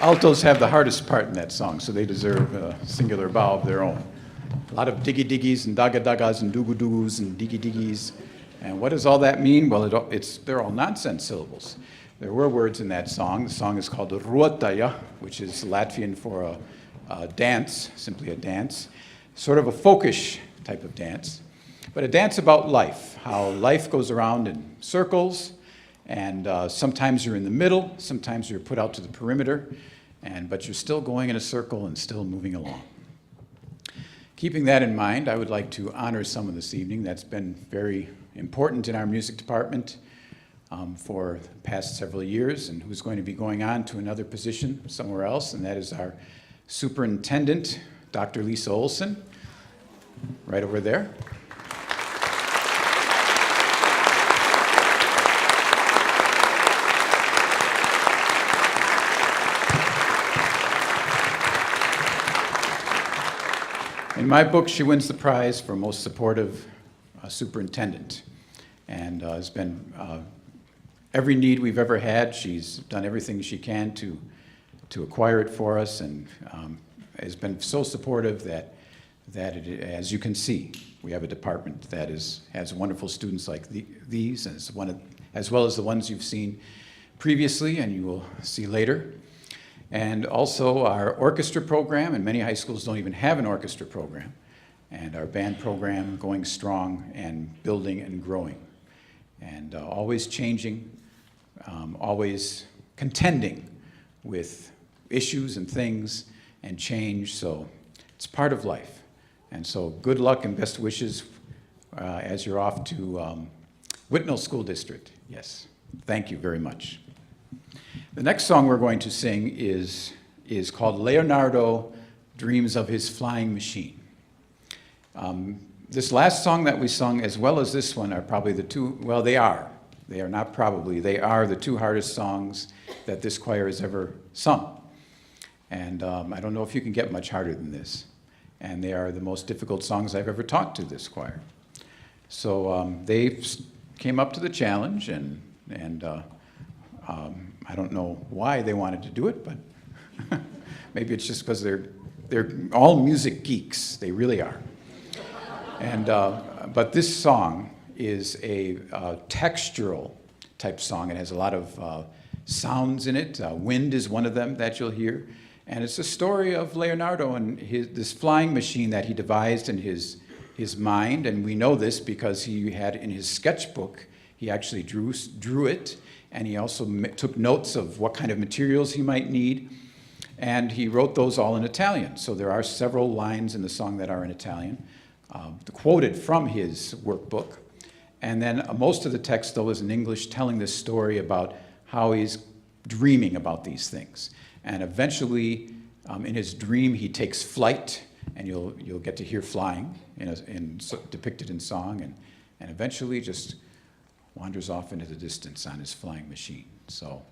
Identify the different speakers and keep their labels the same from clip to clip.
Speaker 1: Altos have the hardest part in that song, so they deserve a singular bow of their own. A lot of diggy-diggies and daga-dagas and dugu-dugus and diggy-diggies. And what does all that mean? Well, they're all nonsense syllables. There were words in that song. The song is called Rotaja, which is Latvian for a dance, simply a dance, sort of a folkish type of dance, but a dance about life, how life goes around in circles, and sometimes you're in the middle, sometimes you're put out to the perimeter, but you're still going in a circle and still moving along. Keeping that in mind, I would like to honor someone this evening that's been very important in our music department for the past several years, and who's going to be going on to another position somewhere else, and that is our superintendent, Dr. Lisa Olson, right over there. In my book, she wins the prize for most supportive superintendent, and has been every need we've ever had. She's done everything she can to acquire it for us, and has been so supportive that as you can see, we have a department that has wonderful students like these, as well as the ones you've seen previously and you will see later. And also our orchestra program, and many high schools don't even have an orchestra program, and our band program going strong and building and growing, and always changing, always contending with issues and things and change, so it's part of life. And so good luck and best wishes as you're off to Whitnall School District. Yes, thank you very much. The next song we're going to sing is called Leonardo Dreams of His Flying Machine. This last song that we sung, as well as this one, are probably the two, well, they are not probably, they are the two hardest songs that this choir has ever sung. And I don't know if you can get much harder than this. And they are the most difficult songs I've ever taught to this choir. So they came up to the challenge, and I don't know why they wanted to do it, but maybe it's just because they're all music geeks. They really are. And but this song is a textural type song. It has a lot of sounds in it. Wind is one of them that you'll hear. And it's a story of Leonardo and this flying machine that he devised in his mind. And we know this because he had in his sketchbook, he actually drew it. And he also took notes of what kind of materials he might need. And he wrote those all in Italian. So there are several lines in the song that are in Italian, quoted from his workbook. And then most of the text, though, is in English, telling this story about how he's dreaming about these things. And eventually, in his dream, he takes flight, and you'll get to hear flying depicted in song, and eventually just wanders off into the distance on his flying machine. So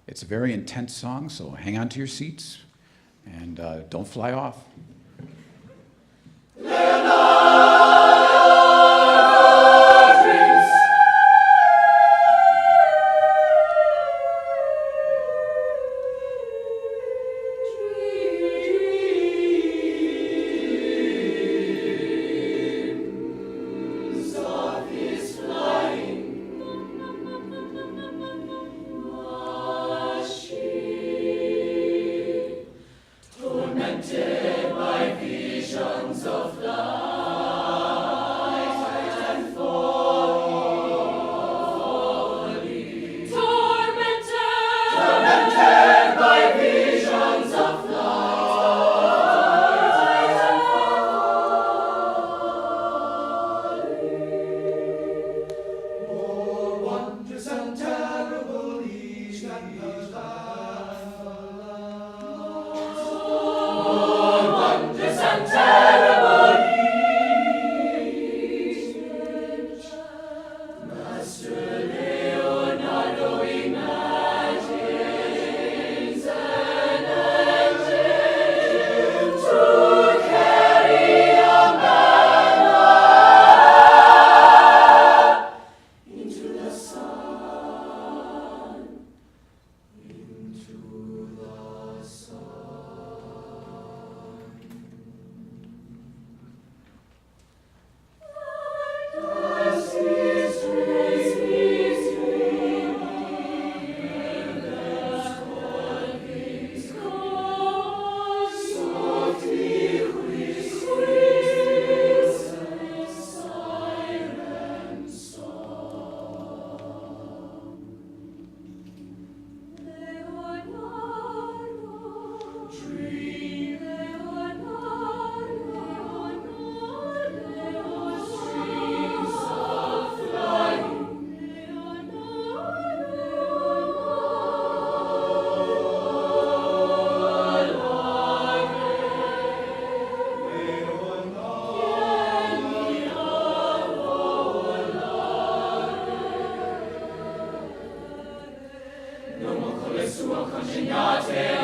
Speaker 1: it's a very intense song, so hang on to your seats, and don't fly off.
Speaker 2: Tormented by Shinyate